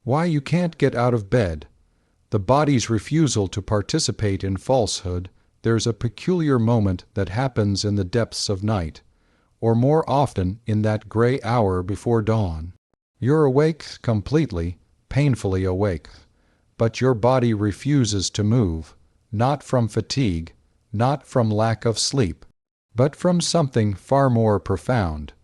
Why you can't get out of bed. The body's refusal to participate in falsehood. There's a peculiar moment that happens in the depths of night, or more often in that gray hour before dawn. You're awake completely, painfully awake, but your body refuses to move, not from fatigue, not from lack of sleep, but from something far more profound,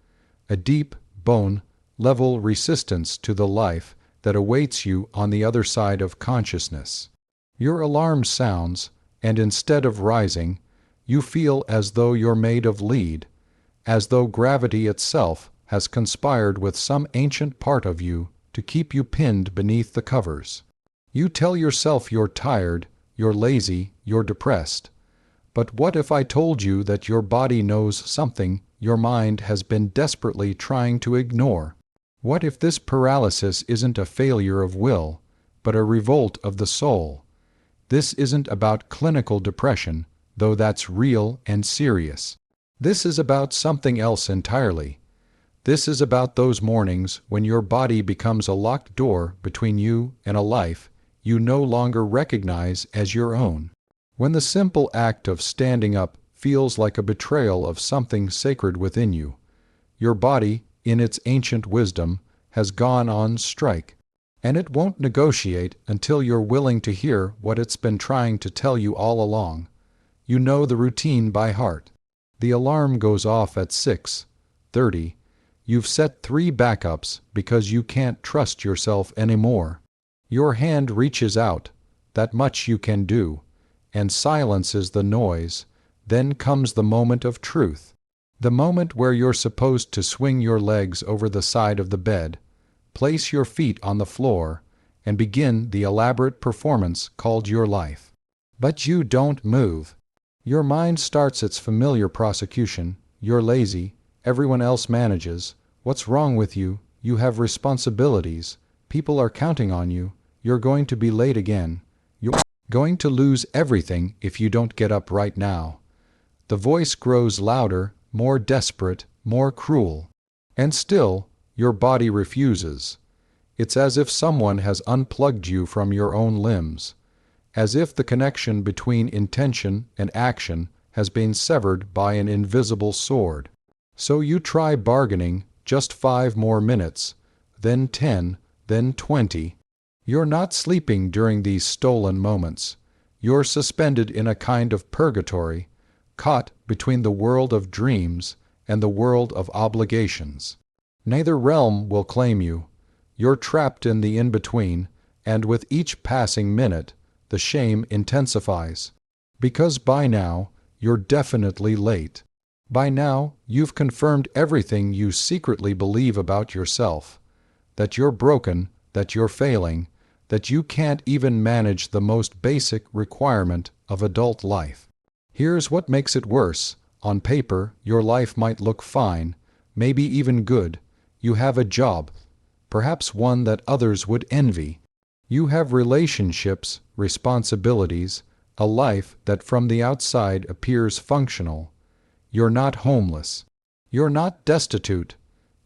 a deep, bone-level resistance to the life that awaits you on the other side of consciousness. Your alarm sounds, and instead of rising, you feel as though you're made of lead, as though gravity itself has conspired with some ancient part of you to keep you pinned beneath the covers. You tell yourself you're tired, you're lazy, you're depressed. But what if I told you that your body knows something your mind has been desperately trying to ignore? What if this paralysis isn't a failure of will, but a revolt of the soul? This isn't about clinical depression, though that's real and serious. This is about something else entirely. This is about those mornings when your body becomes a locked door between you and a life you no longer recognize as your own. When the simple act of standing up feels like a betrayal of something sacred within you. Your body, in its ancient wisdom, has gone on strike, and it won't negotiate until you're willing to hear what it's been trying to tell you all along. You know the routine by heart. The alarm goes off at 6:30. You've set 3 backups because you can't trust yourself anymore. Your hand reaches out, that much you can do, and silences the noise. Then comes the moment of truth. The moment where you're supposed to swing your legs over the side of the bed, place your feet on the floor, and begin the elaborate performance called your life. But you don't move. Your mind starts its familiar prosecution. You're lazy. Everyone else manages. What's wrong with you? You have responsibilities. People are counting on you. You're going to be late again. You're going to lose everything if you don't get up right now. The voice grows louder, more desperate, more cruel. And still, your body refuses. It's as if someone has unplugged you from your own limbs, as if the connection between intention and action has been severed by an invisible sword. So you try bargaining, just 5 more minutes, then 10, then 20. You're not sleeping during these stolen moments. You're suspended in a kind of purgatory, caught between the world of dreams and the world of obligations. Neither realm will claim you. You're trapped in the in-between, and with each passing minute, the shame intensifies. Because by now, you're definitely late. By now, you've confirmed everything you secretly believe about yourself. That you're broken, that you're failing, that you can't even manage the most basic requirement of adult life. Here's what makes it worse. On paper, your life might look fine, maybe even good. You have a job, perhaps one that others would envy. You have relationships, responsibilities, a life that from the outside appears functional. You're not homeless. You're not destitute.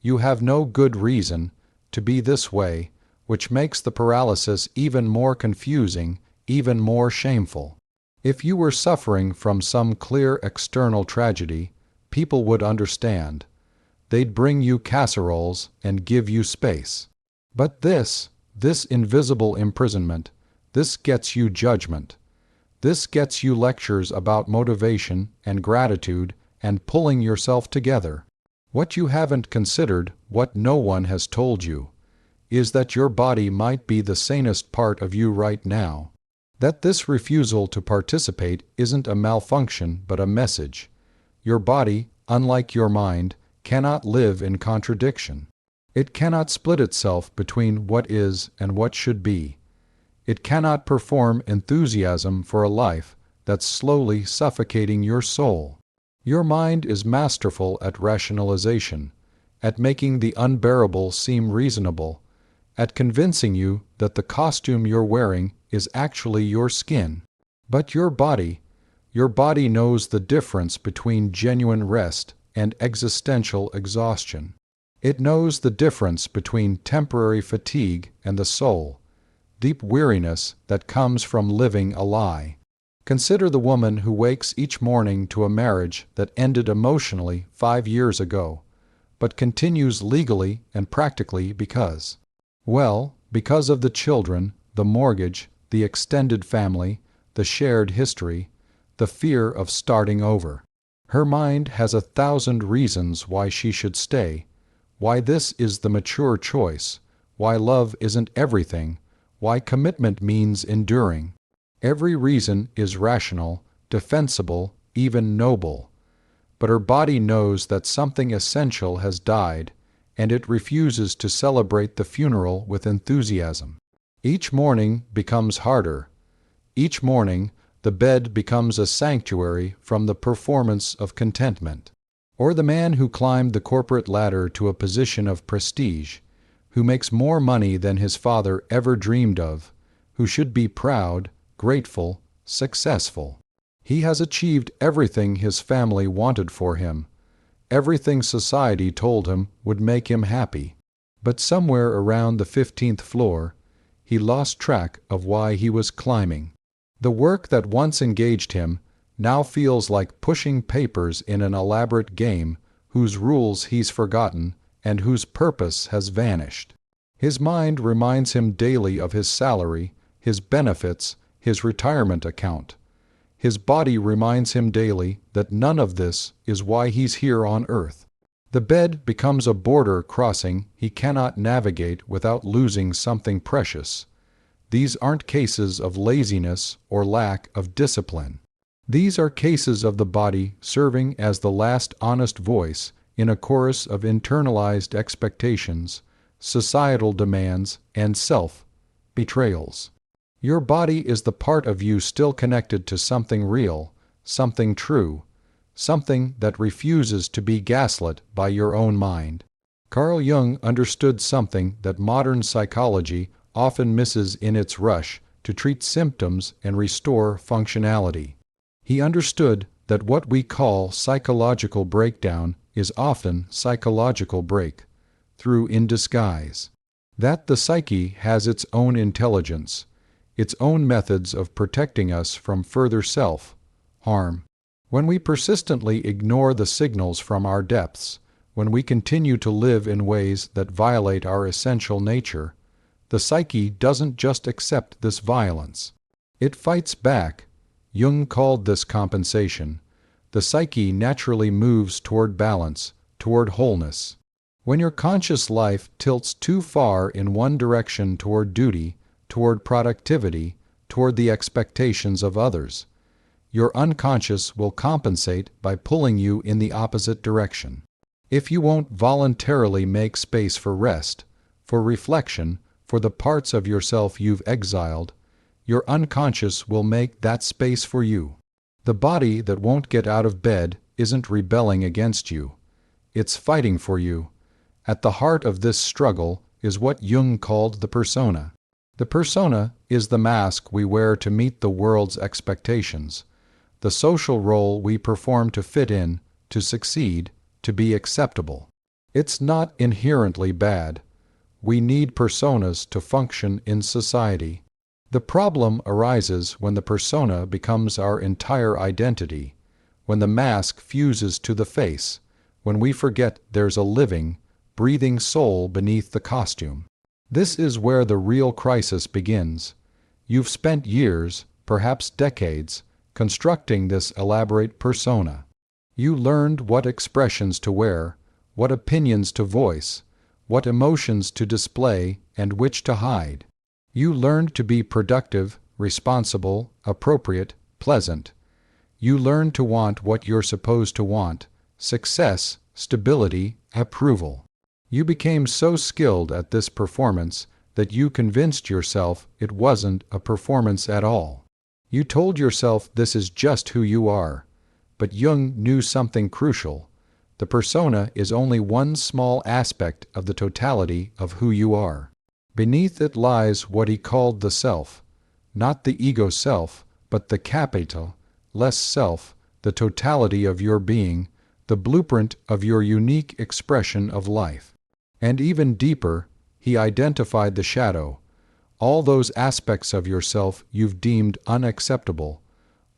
You have no good reason to be this way, which makes the paralysis even more confusing, even more shameful. If you were suffering from some clear external tragedy, people would understand. They'd bring you casseroles and give you space. But this invisible imprisonment, this gets you judgment. This gets you lectures about motivation and gratitude and pulling yourself together. What you haven't considered, what no one has told you, is that your body might be the sanest part of you right now. That this refusal to participate isn't a malfunction but a message. Your body, unlike your mind, cannot live in contradiction. It cannot split itself between what is and what should be. It cannot perform enthusiasm for a life that's slowly suffocating your soul. Your mind is masterful at rationalization, at making the unbearable seem reasonable, at convincing you that the costume you're wearing is actually your skin. But your body knows the difference between genuine rest and existential exhaustion. It knows the difference between temporary fatigue and the soul, deep weariness that comes from living a lie. Consider the woman who wakes each morning to a marriage that ended emotionally 5 years ago, but continues legally and practically because of the children, the mortgage, the extended family, the shared history, the fear of starting over. Her mind has 1,000 reasons why she should stay, why this is the mature choice, why love isn't everything, why commitment means enduring. Every reason is rational, defensible, even noble. But her body knows that something essential has died, and it refuses to celebrate the funeral with enthusiasm. Each morning becomes harder. Each morning, the bed becomes a sanctuary from the performance of contentment. Or the man who climbed the corporate ladder to a position of prestige, who makes more money than his father ever dreamed of, who should be proud, grateful, successful. He has achieved everything his family wanted for him, everything society told him would make him happy. But somewhere around the 15th floor, he lost track of why he was climbing. The work that once engaged him now feels like pushing papers in an elaborate game whose rules he's forgotten and whose purpose has vanished. His mind reminds him daily of his salary, his benefits, his retirement account. His body reminds him daily that none of this is why he's here on earth. The bed becomes a border crossing he cannot navigate without losing something precious. These aren't cases of laziness or lack of discipline. These are cases of the body serving as the last honest voice in a chorus of internalized expectations, societal demands, and self-betrayals. Your body is the part of you still connected to something real, something true, something that refuses to be gaslit by your own mind. Carl Jung understood something that modern psychology often misses in its rush to treat symptoms and restore functionality. He understood that what we call psychological breakdown is often psychological break-through in disguise. That the psyche has its own intelligence, its own methods of protecting us from further self-harm. When we persistently ignore the signals from our depths, when we continue to live in ways that violate our essential nature, the psyche doesn't just accept this violence. It fights back. Jung called this compensation. The psyche naturally moves toward balance, toward wholeness. When your conscious life tilts too far in one direction toward duty, toward productivity, toward the expectations of others, your unconscious will compensate by pulling you in the opposite direction. If you won't voluntarily make space for rest, for reflection, for the parts of yourself you've exiled, your unconscious will make that space for you. The body that won't get out of bed isn't rebelling against you. It's fighting for you. At the heart of this struggle is what Jung called the persona. The persona is the mask we wear to meet the world's expectations, the social role we perform to fit in, to succeed, to be acceptable. It's not inherently bad. We need personas to function in society. The problem arises when the persona becomes our entire identity, when the mask fuses to the face, when we forget there's a living, breathing soul beneath the costume. This is where the real crisis begins. You've spent years, perhaps decades, constructing this elaborate persona. You learned what expressions to wear, what opinions to voice, what emotions to display and which to hide. You learned to be productive, responsible, appropriate, pleasant. You learned to want what you're supposed to want: success, stability, approval. You became so skilled at this performance that you convinced yourself it wasn't a performance at all. You told yourself this is just who you are. But Jung knew something crucial. The persona is only one small aspect of the totality of who you are. Beneath it lies what he called the self, not the ego self, but the capital, less self, the totality of your being, the blueprint of your unique expression of life. And even deeper, he identified the shadow, all those aspects of yourself you've deemed unacceptable,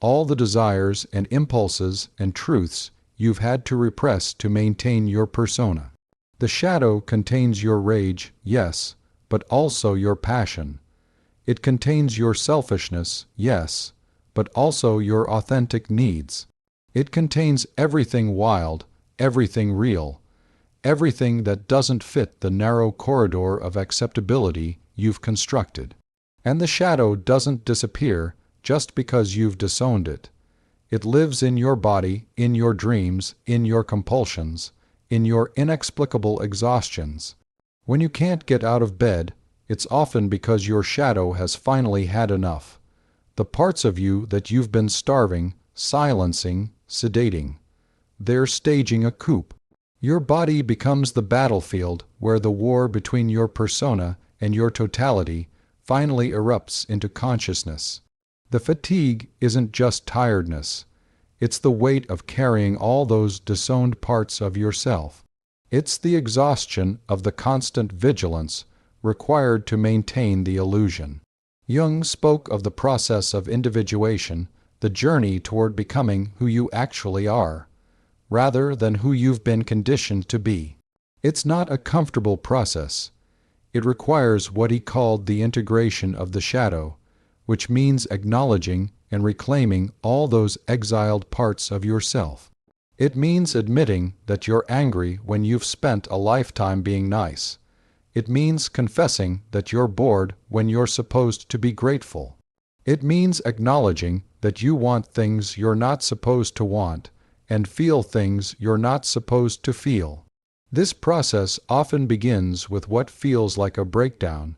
all the desires and impulses and truths you've had to repress to maintain your persona. The shadow contains your rage, yes, but also your passion. It contains your selfishness, yes, but also your authentic needs. It contains everything wild, everything real, everything that doesn't fit the narrow corridor of acceptability you've constructed. And the shadow doesn't disappear just because you've disowned it. It lives in your body, in your dreams, in your compulsions, in your inexplicable exhaustions. When you can't get out of bed, it's often because your shadow has finally had enough. The parts of you that you've been starving, silencing, sedating. They're staging a coup. Your body becomes the battlefield where the war between your persona and your totality finally erupts into consciousness. The fatigue isn't just tiredness. It's the weight of carrying all those disowned parts of yourself. It's the exhaustion of the constant vigilance required to maintain the illusion. Jung spoke of the process of individuation, the journey toward becoming who you actually are, rather than who you've been conditioned to be. It's not a comfortable process. It requires what he called the integration of the shadow, which means acknowledging and reclaiming all those exiled parts of yourself. It means admitting that you're angry when you've spent a lifetime being nice. It means confessing that you're bored when you're supposed to be grateful. It means acknowledging that you want things you're not supposed to want and feel things you're not supposed to feel. This process often begins with what feels like a breakdown.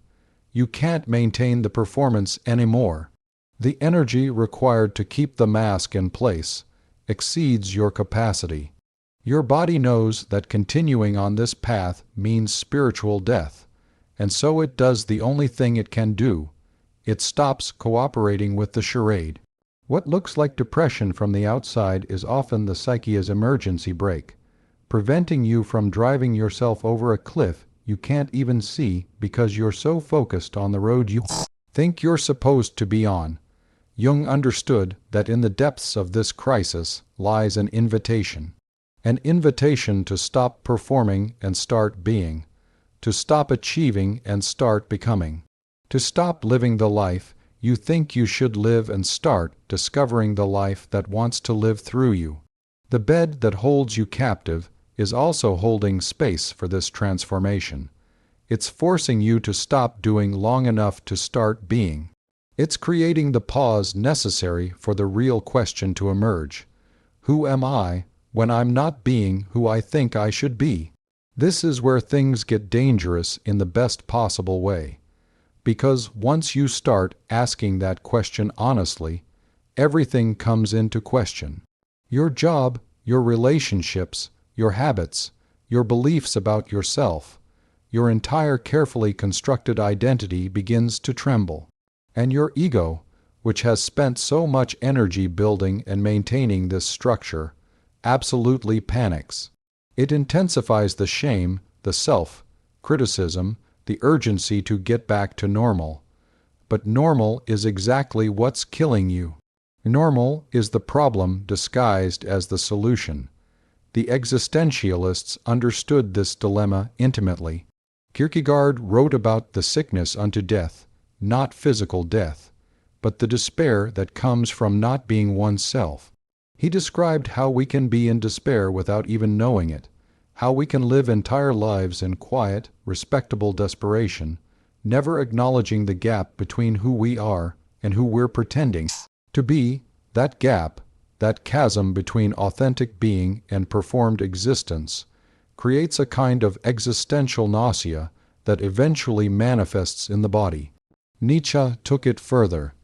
You can't maintain the performance anymore. The energy required to keep the mask in place exceeds your capacity. Your body knows that continuing on this path means spiritual death, and so it does the only thing it can do. It stops cooperating with the charade. What looks like depression from the outside is often the psyche's emergency brake, preventing you from driving yourself over a cliff you can't even see because you're so focused on the road you think you're supposed to be on. Jung understood that in the depths of this crisis lies an invitation to stop performing and start being, to stop achieving and start becoming, to stop living the life you think you should live and start discovering the life that wants to live through you. The bed that holds you captive is also holding space for this transformation. It's forcing you to stop doing long enough to start being. It's creating the pause necessary for the real question to emerge. Who am I when I'm not being who I think I should be? This is where things get dangerous in the best possible way. Because once you start asking that question honestly, everything comes into question. Your job, your relationships, your habits, your beliefs about yourself, your entire carefully constructed identity begins to tremble. And your ego, which has spent so much energy building and maintaining this structure, absolutely panics. It intensifies the shame, the self-criticism, the urgency to get back to normal. But normal is exactly what's killing you. Normal is the problem disguised as the solution. The existentialists understood this dilemma intimately. Kierkegaard wrote about the sickness unto death, not physical death, but the despair that comes from not being oneself. He described how we can be in despair without even knowing it, how we can live entire lives in quiet, respectable desperation, never acknowledging the gap between who we are and who we're pretending to be. That gap, that chasm between authentic being and performed existence, creates a kind of existential nausea that eventually manifests in the body. Nietzsche took it further.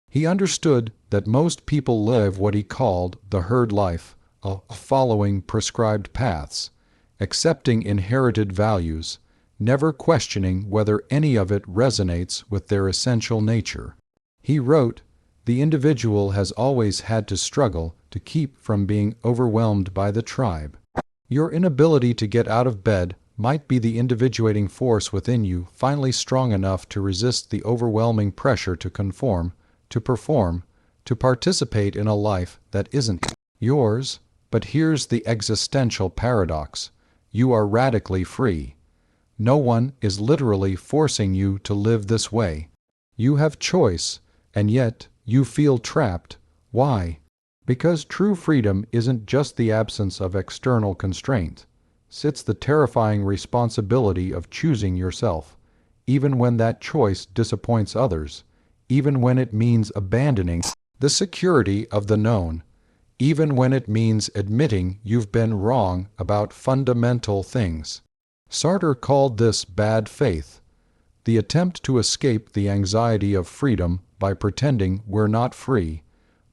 He understood that most people live what he called the herd life, following prescribed paths, accepting inherited values, never questioning whether any of it resonates with their essential nature. He wrote, "The individual has always had to struggle to keep from being overwhelmed by the tribe." Your inability to get out of bed might be the individuating force within you finally strong enough to resist the overwhelming pressure to conform, to perform, to participate in a life that isn't yours. But here's the existential paradox. You are radically free. No one is literally forcing you to live this way. You have choice, and yet you feel trapped. Why? Because true freedom isn't just the absence of external constraint. It's the terrifying responsibility of choosing yourself, even when that choice disappoints others, even when it means abandoning the security of the known, even when it means admitting you've been wrong about fundamental things. Sartre called this bad faith, the attempt to escape the anxiety of freedom by pretending we're not free,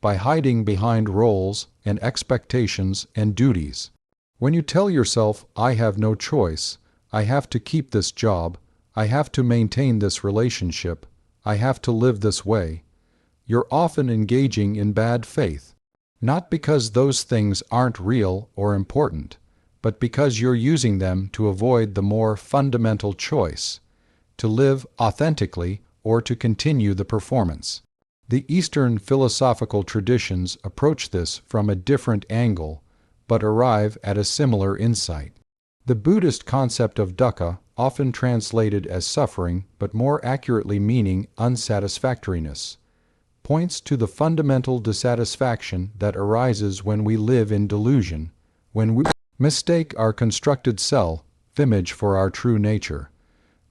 by hiding behind roles and expectations and duties. When you tell yourself, I have no choice, I have to keep this job, I have to maintain this relationship, I have to live this way, you're often engaging in bad faith, not because those things aren't real or important, but because you're using them to avoid the more fundamental choice, to live authentically or to continue the performance. The Eastern philosophical traditions approach this from a different angle, but arrive at a similar insight. The Buddhist concept of dukkha, often translated as suffering but more accurately meaning unsatisfactoriness, points to the fundamental dissatisfaction that arises when we live in delusion, when we mistake our constructed self-image for our true nature.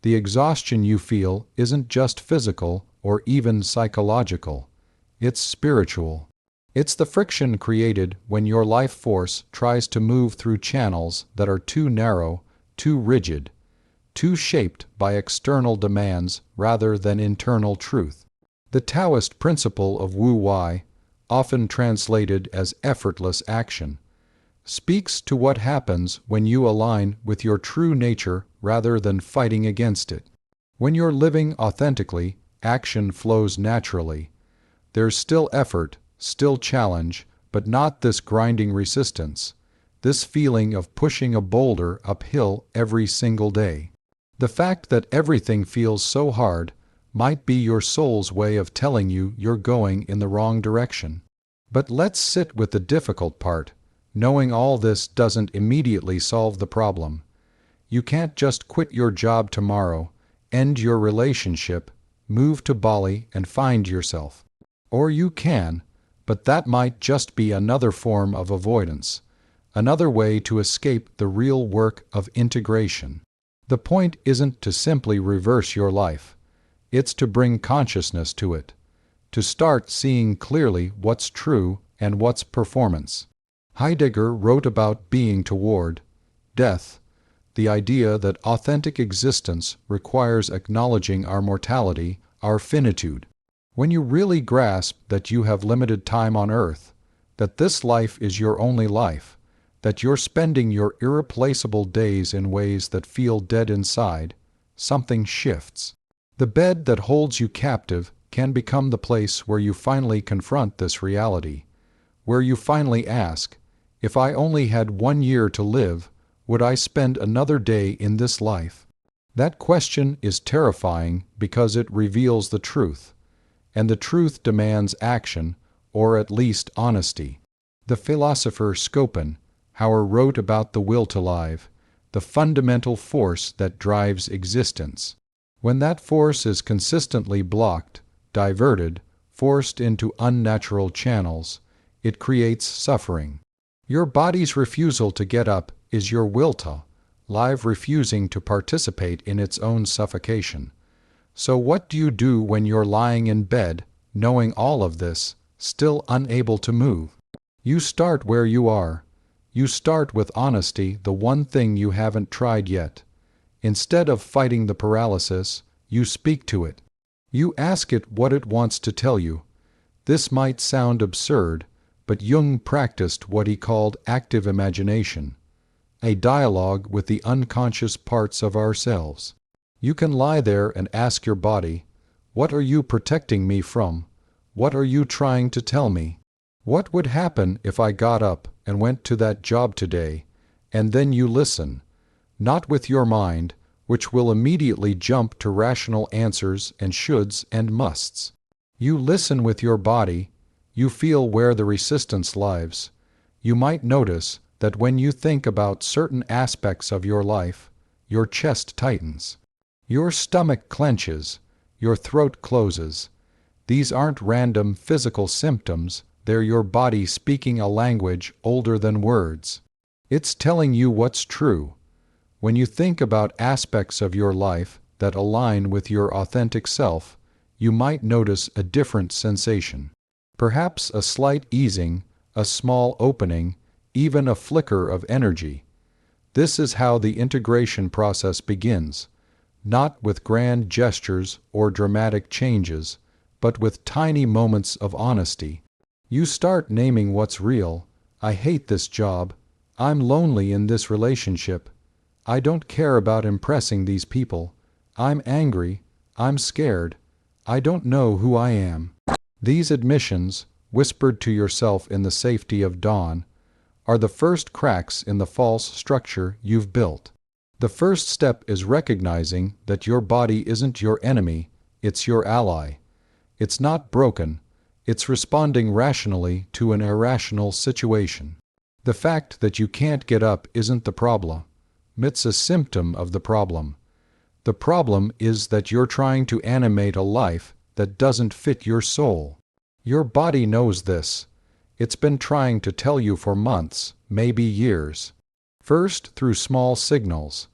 The exhaustion you feel isn't just physical or even psychological, it's spiritual. It's the friction created when your life force tries to move through channels that are too narrow, too rigid, too shaped by external demands rather than internal truth. The Taoist principle of wu-wei, often translated as effortless action, speaks to what happens when you align with your true nature rather than fighting against it. When you're living authentically, action flows naturally. There's still effort, still challenge, but not this grinding resistance, this feeling of pushing a boulder uphill every single day. The fact that everything feels so hard might be your soul's way of telling you you're going in the wrong direction. But let's sit with the difficult part. Knowing all this doesn't immediately solve the problem. You can't just quit your job tomorrow, end your relationship, move to Bali and find yourself. Or you can, but that might just be another form of avoidance, another way to escape the real work of integration. The point isn't to simply reverse your life. It's to bring consciousness to it, to start seeing clearly what's true and what's performance. Heidegger wrote about being toward death, the idea that authentic existence requires acknowledging our mortality, our finitude. When you really grasp that you have limited time on earth, that this life is your only life, that you're spending your irreplaceable days in ways that feel dead inside, something shifts. The bed that holds you captive can become the place where you finally confront this reality, where you finally ask, if I only had 1 year to live, would I spend another day in this life? That question is terrifying because it reveals the truth, and the truth demands action, or at least honesty. The philosopher Schopenhauer wrote about the will to live, the fundamental force that drives existence. When that force is consistently blocked, diverted, forced into unnatural channels, it creates suffering. Your body's refusal to get up is your will to live refusing to participate in its own suffocation. So what do you do when you're lying in bed, knowing all of this, still unable to move? You start where you are. You start with honesty, the one thing you haven't tried yet. Instead of fighting the paralysis, you speak to it. You ask it what it wants to tell you. This might sound absurd, but Jung practiced what he called active imagination, a dialogue with the unconscious parts of ourselves. You can lie there and ask your body, what are you protecting me from? What are you trying to tell me? What would happen if I got up and went to that job today? And then you listen, not with your mind, which will immediately jump to rational answers and shoulds and musts. You listen with your body, you feel where the resistance lies. You might notice that when you think about certain aspects of your life, your chest tightens. Your stomach clenches, your throat closes. These aren't random physical symptoms, they're your body speaking a language older than words. It's telling you what's true. When you think about aspects of your life that align with your authentic self, you might notice a different sensation. Perhaps a slight easing, a small opening, even a flicker of energy. This is how the integration process begins, not with grand gestures or dramatic changes, but with tiny moments of honesty. You start naming what's real. I hate this job. I'm lonely in this relationship. I don't care about impressing these people. I'm angry. I'm scared. I don't know who I am. These admissions, whispered to yourself in the safety of dawn, are the first cracks in the false structure you've built. The first step is recognizing that your body isn't your enemy, it's your ally. It's not broken, it's responding rationally to an irrational situation. The fact that you can't get up isn't the problem. It's a symptom of the problem. The problem is that you're trying to animate a life that doesn't fit your soul. Your body knows this. It's been trying to tell you for months, maybe years. First through small signals,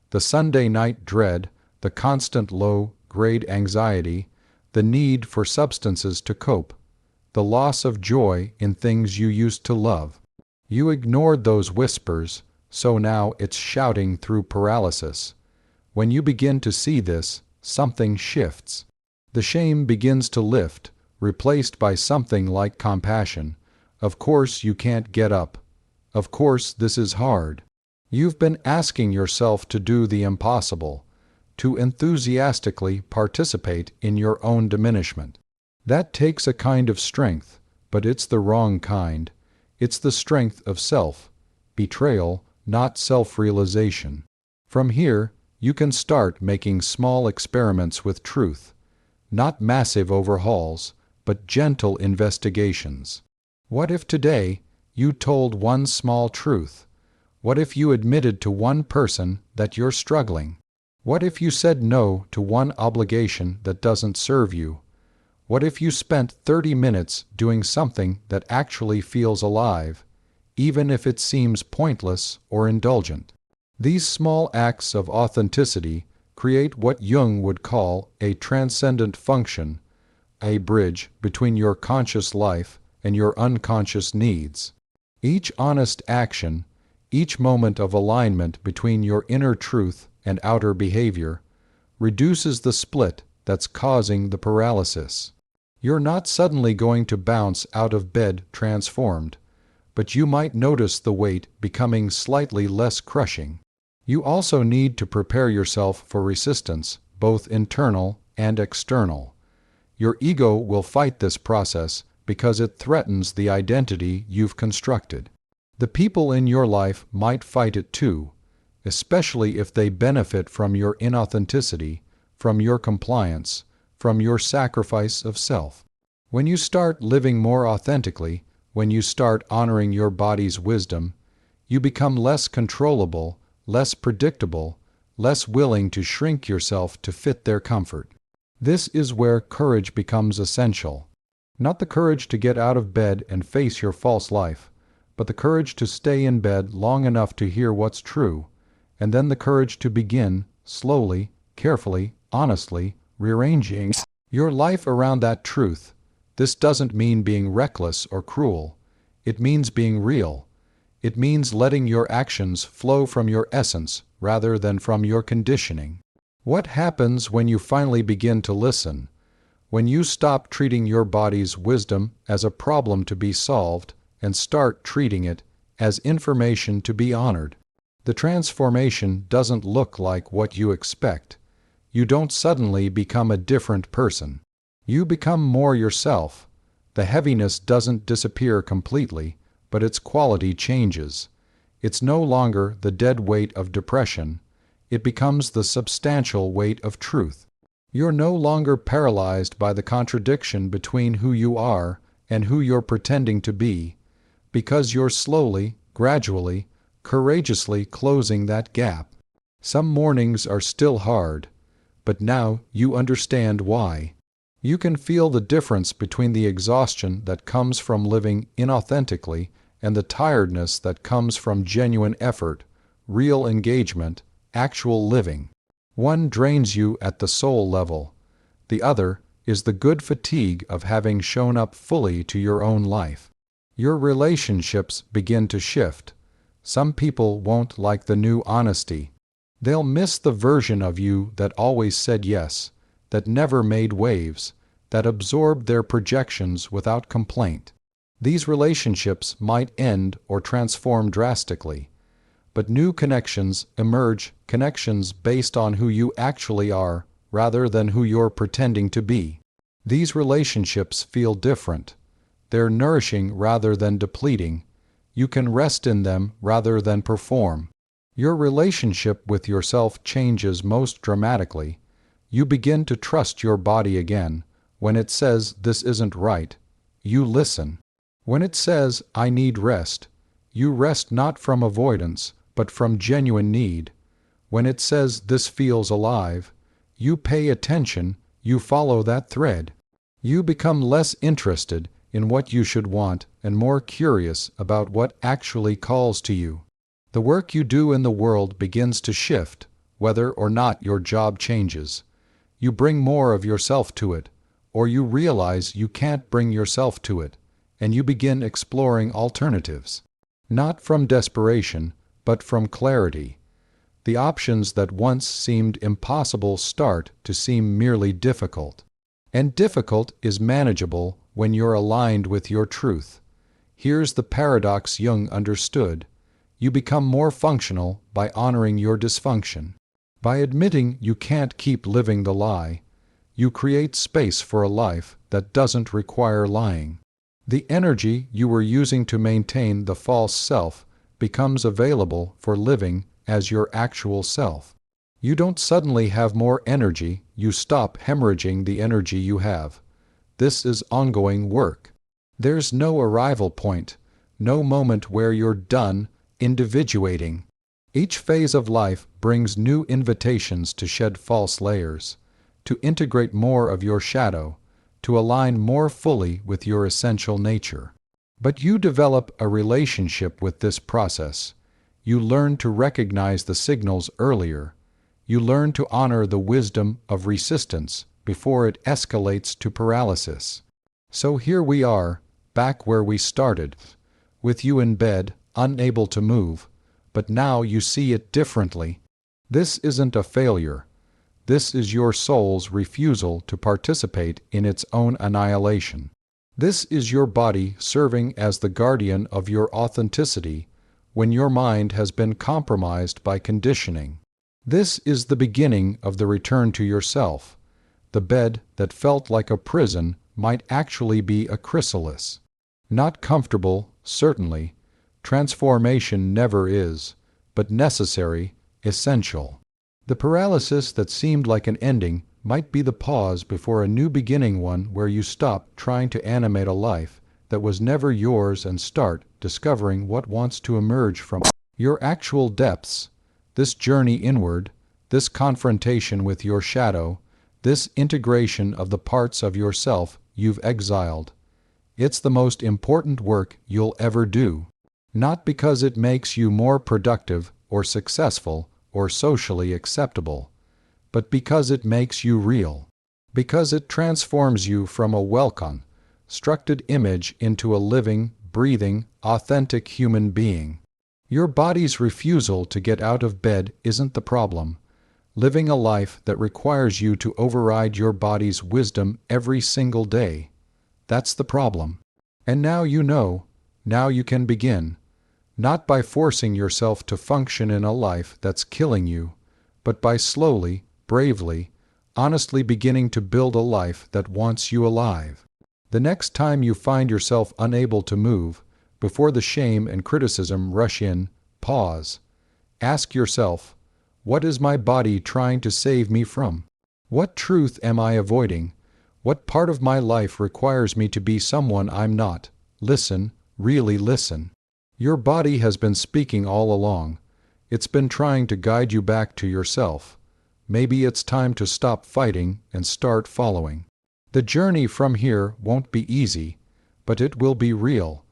the Sunday night dread, the constant low-grade anxiety, the need for substances to cope, the loss of joy in things you used to love. You ignored those whispers, so now it's shouting through paralysis. When you begin to see this, something shifts. The shame begins to lift, replaced by something like compassion. Of course you can't get up. Of course this is hard. You've been asking yourself to do the impossible, to enthusiastically participate in your own diminishment. That takes a kind of strength, but it's the wrong kind. It's the strength of self-betrayal, not self-realization. From here, you can start making small experiments with truth, not massive overhauls, but gentle investigations. What if today you told one small truth? What if you admitted to one person that you're struggling? What if you said no to one obligation that doesn't serve you? What if you spent 30 minutes doing something that actually feels alive, even if it seems pointless or indulgent? These small acts of authenticity create what Jung would call a transcendent function, a bridge between your conscious life and your unconscious needs. Each honest action, each moment of alignment between your inner truth and outer behavior, reduces the split that's causing the paralysis. You're not suddenly going to bounce out of bed transformed, but you might notice the weight becoming slightly less crushing. You also need to prepare yourself for resistance, both internal and external. Your ego will fight this process because it threatens the identity you've constructed. The people in your life might fight it too, especially if they benefit from your inauthenticity, from your compliance, from your sacrifice of self. When you start living more authentically, when you start honoring your body's wisdom, you become less controllable, less predictable, less willing to shrink yourself to fit their comfort. This is where courage becomes essential. Not the courage to get out of bed and face your false life, but the courage to stay in bed long enough to hear what's true, and then the courage to begin, slowly, carefully, honestly, rearranging your life around that truth. This doesn't mean being reckless or cruel. It means being real. It means letting your actions flow from your essence rather than from your conditioning. What happens when you finally begin to listen? When you stop treating your body's wisdom as a problem to be solved and start treating it as information to be honored. The transformation doesn't look like what you expect. You don't suddenly become a different person. You become more yourself. The heaviness doesn't disappear completely, but its quality changes. It's no longer the dead weight of depression. It becomes the substantial weight of truth. You're no longer paralyzed by the contradiction between who you are and who you're pretending to be, because you're slowly, gradually, courageously closing that gap. Some mornings are still hard, but now you understand why. You can feel the difference between the exhaustion that comes from living inauthentically and the tiredness that comes from genuine effort, real engagement, actual living. One drains you at the soul level. The other is the good fatigue of having shown up fully to your own life. Your relationships begin to shift. Some people won't like the new honesty. They'll miss the version of you that always said yes, that never made waves, that absorbed their projections without complaint. These relationships might end or transform drastically, but new connections emerge, connections based on who you actually are rather than who you're pretending to be. These relationships feel different. They're nourishing rather than depleting. You can rest in them rather than perform. Your relationship with yourself changes most dramatically. You begin to trust your body again. When it says, "This isn't right," you listen. When it says, "I need rest," you rest not from avoidance, but from genuine need. When it says, "This feels alive," you pay attention, you follow that thread. You become less interested in what you should want and more curious about what actually calls to you. The work you do in the world begins to shift, whether or not your job changes. You bring more of yourself to it, or you realize you can't bring yourself to it, and you begin exploring alternatives. Not from desperation, but from clarity. The options that once seemed impossible start to seem merely difficult. And difficult is manageable when you're aligned with your truth. Here's the paradox Jung understood. You become more functional by honoring your dysfunction. By admitting you can't keep living the lie, you create space for a life that doesn't require lying. The energy you were using to maintain the false self becomes available for living as your actual self. You don't suddenly have more energy, you stop hemorrhaging the energy you have. This is ongoing work. There's no arrival point, no moment where you're done individuating. Each phase of life brings new invitations to shed false layers, to integrate more of your shadow, to align more fully with your essential nature. But you develop a relationship with this process. You learn to recognize the signals earlier. You learn to honor the wisdom of resistance before it escalates to paralysis. So here we are, back where we started, with you in bed, unable to move, but now you see it differently. This isn't a failure. This is your soul's refusal to participate in its own annihilation. This is your body serving as the guardian of your authenticity when your mind has been compromised by conditioning. This is the beginning of the return to yourself. The bed that felt like a prison might actually be a chrysalis. Not comfortable, certainly. Transformation never is, but necessary, essential. The paralysis that seemed like an ending might be the pause before a new beginning, one where you stop trying to animate a life that was never yours and start discovering what wants to emerge from your actual depths. This journey inward, this confrontation with your shadow, this integration of the parts of yourself you've exiled. It's the most important work you'll ever do. Not because it makes you more productive or successful or socially acceptable, but because it makes you real. Because it transforms you from a well-constructed image into a living, breathing, authentic human being. Your body's refusal to get out of bed isn't the problem. Living a life that requires you to override your body's wisdom every single day, that's the problem. And now you know, now you can begin. Not by forcing yourself to function in a life that's killing you, but by slowly, bravely, honestly beginning to build a life that wants you alive. The next time you find yourself unable to move, before the shame and criticism rush in, Pause. Ask yourself, what is my body trying to save me from? What truth am I avoiding? What part of my life requires me to be someone I'm not? Listen, really listen. Your body has been speaking all along. It's been trying to guide you back to yourself. Maybe it's time to stop fighting and start following. The journey from here won't be easy, but it will be real.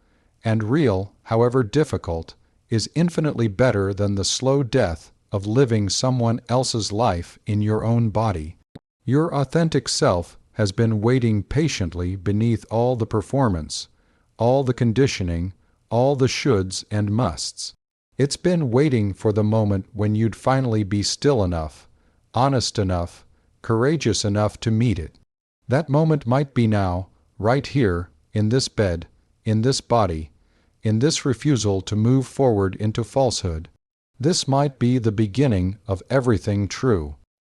And real, however difficult, is infinitely better than the slow death of living someone else's life in your own body. Your authentic self has been waiting patiently beneath all the performance, all the conditioning, all the shoulds and musts. It's been waiting for the moment when you'd finally be still enough, honest enough, courageous enough to meet it. That moment might be now, right here, in this bed, in this body, in this refusal to move forward into falsehood. This might be the beginning of everything true.